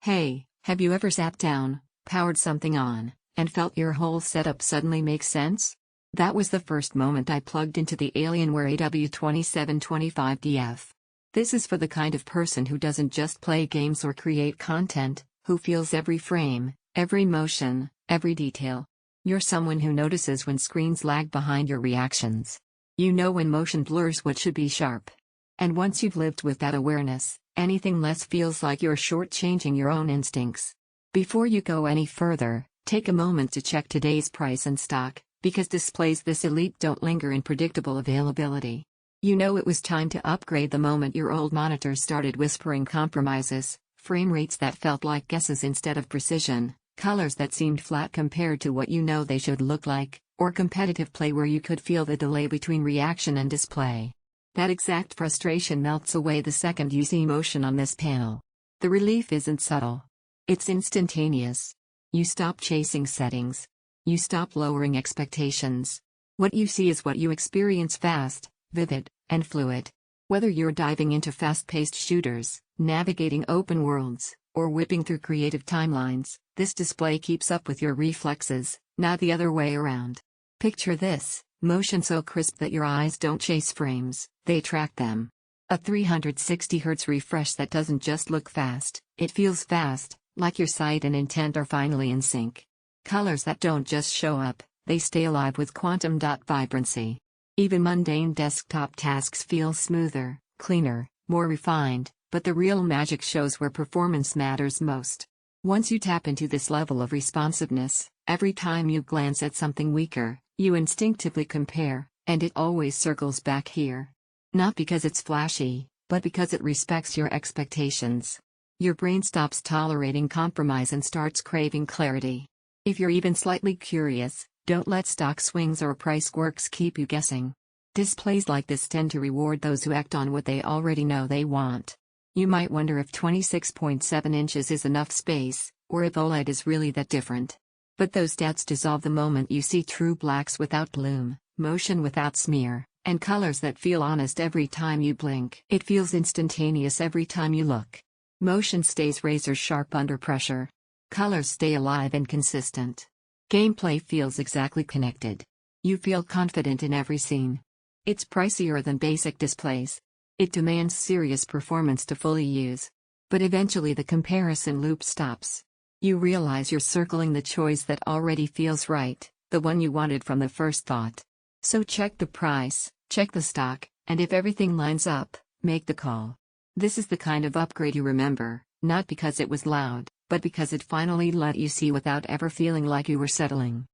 Hey, have you ever sat down, powered something on, and felt your whole setup suddenly make sense? That was the first moment I plugged into the Alienware AW2725DF. This is for the kind of person who doesn't just play games or create content, who feels every frame, every motion, every detail. You're someone who notices when screens lag behind your reactions. You know when motion blurs what should be sharp. And once you've lived with that awareness, anything less feels like you're shortchanging your own instincts. Before you go any further, take a moment to check today's price and stock, because displays this elite don't linger in predictable availability. You know it was time to upgrade the moment your old monitor started whispering compromises, frame rates that felt like guesses instead of precision, colors that seemed flat compared to what you know they should look like, or competitive play where you could feel the delay between reaction and display. That exact frustration melts away the second you see motion on this panel. The relief isn't subtle. It's instantaneous. You stop chasing settings. You stop lowering expectations. What you see is what you experience: fast, vivid, and fluid. Whether you're diving into fast-paced shooters, navigating open worlds, or whipping through creative timelines, this display keeps up with your reflexes, not the other way around. Picture this: motion so crisp that your eyes don't chase frames, they track them. A 360Hz refresh that doesn't just look fast, it feels fast, like your sight and intent are finally in sync. Colors that don't just show up, they stay alive with Quantum-Dot vibrancy. Even mundane desktop tasks feel smoother, cleaner, more refined, but the real magic shows where performance matters most. Once you tap into this level of responsiveness, every time you glance at something weaker, you instinctively compare, and it always circles back here. Not because it's flashy, but because it respects your expectations. Your brain stops tolerating compromise and starts craving clarity. If you're even slightly curious, don't let stock swings or price quirks keep you guessing. Displays like this tend to reward those who act on what they already know they want. You might wonder if 26.7 inches is enough space, or if OLED is really that different. But those stats dissolve the moment you see true blacks without bloom, motion without smear, and colors that feel honest every time you blink. It feels instantaneous every time you look. Motion stays razor sharp under pressure. Colors stay alive and consistent. Gameplay feels exactly connected. You feel confident in every scene. It's pricier than basic displays. It demands serious performance to fully use. But eventually the comparison loop stops. You realize you're circling the choice that already feels right, the one you wanted from the first thought. So check the price, check the stock, and if everything lines up, make the call. This is the kind of upgrade you remember, not because it was loud, but because it finally let you see without ever feeling like you were settling.